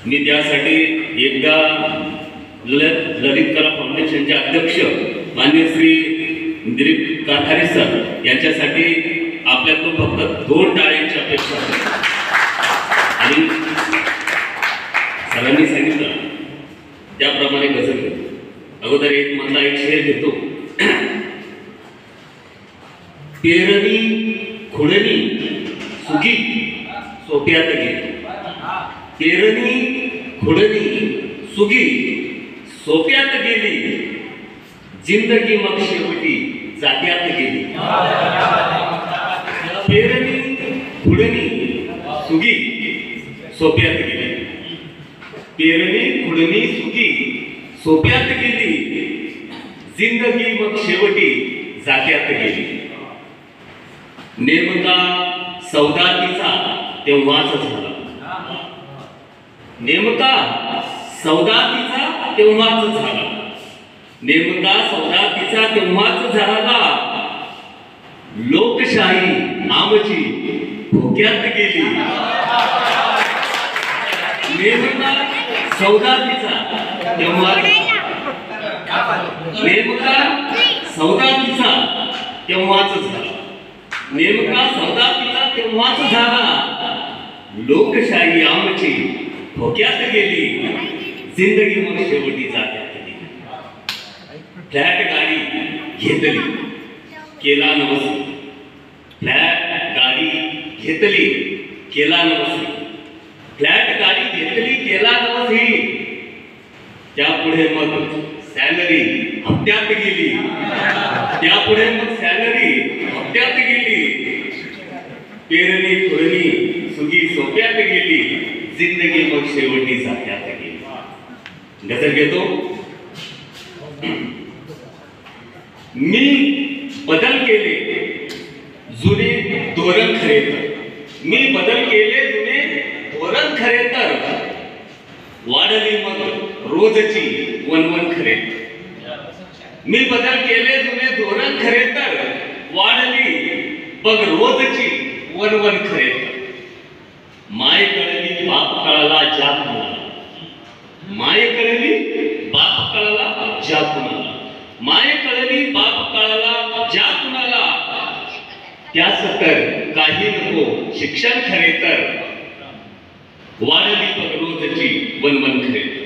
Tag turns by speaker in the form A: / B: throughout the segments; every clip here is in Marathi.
A: मी त्यासाठी एकदा ललित कला फाउंडेशनचे अध्यक्ष माननीय श्री दिलीप कारखारे सर यांच्यासाठी आपल्याकडून फक्त 2 टाळ्यांची अपेक्षा आहे। आणि सरांनी सांगितलं त्याप्रमाणे गजल घेतो। अगोदर एक मधला एक शेर घेतो। पेरणी खुडणी सुगी सोप्यात गेली, पेरणी खुडणी सुगी सोप्यात गेली, जिंदगी मग शेवटी जात्यात गेली। पेरणी खुडणी सुगी सोप्यात गेली, पेरणी खुडणी सुगी सोप्यात गेली, जिंदगी मग शेवटी जात्यात गेली। नेमका सौदा तिचा तेव्हाच झाला, नेमका सौदा तिचा तेव्हाच झाला, नेमका सौदा तिचा तेव्हाच झाला। लोकशाही आमची धोक्यात गेली, नेमका सौदा तिचा तेव्हाच, नेमका सौदा तिचा तेव्हाच झाला, नेमका सौदा तिचा तेव्हाच झाला। लोकशाही आमची धोक्यात गेली, जिंदगी मग शेवटी जात्यात गेली। फ्लॅट गाडी घेतली केला नवसी, फ्लॅट गाडी घेतली केला नवसी, फ्लॅट गाडी घेतली केला नवसी। त्यापुढे मग सॅलरी हप्त्यात गेली, त्यापुढे मग सॅलरी हप्त्यात गेली। पेरणी खुडणी सुगी सोप्यात गेली, जिंदगी मग शेवटी जात्यात गेली। गजल घेतो। मी बदल केले जुने धोरण खरे तर, मी बदल केले जुने धोरण खरे तर, वाढली मग रोजची वनवन खरे तर। मी बदल केले जुने धोरण खरे तर, वाढली बघ रोजची वनवन खरे तर। माय कळली बाप कळला ज्या कुणाला, माय कळली बाप कळला ज्या कुणाला, माय कळली बाप कळला ज्या कुणाला। त्यास तर काही नको शिक्षण खरे तर, वाढली बघ रोजची वनवन खरे तर।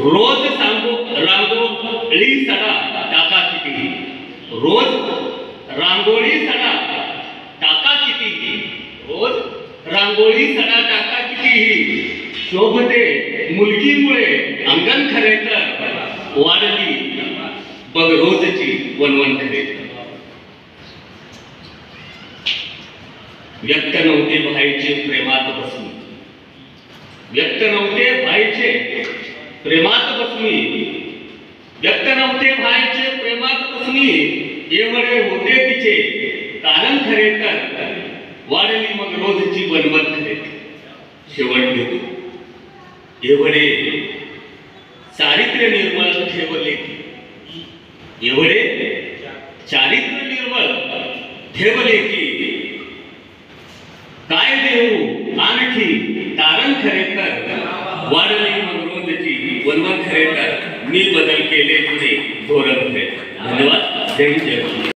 A: रोज सांगो रांगोळी सडा टाका किती, रोज रांगोळी सडा टाका किती, रोज रांगोळी सडा टाका किती। शोभते मुलगीमुळे अंगण खरे तर, वाढली बघ रोजची वनवन खरे तर। व्यक्त नव्हते व्हायचे प्रेमात बसमी, व्यक्त नव्हते व्हायचे प्रेमात बसमी, व्यक्त नव्हते व्हायचे प्रेमात बसमी। एवढे होते तिचे कारण खरे तर, वाढली मग रोजची वनवन खरे तर। शेवट घेतो। एवढे चारित्र्य निर्मळ ठेवले की, एवढे चारित्र्य निर्मळ ठेवले की, काय देऊ आणखी तारण खरे तर, वाढली मग रोजची वनवन खरे तर। मी बदल केले जुने धोरण खरे तर। धन्यवाद। जय हिंद जय भारत।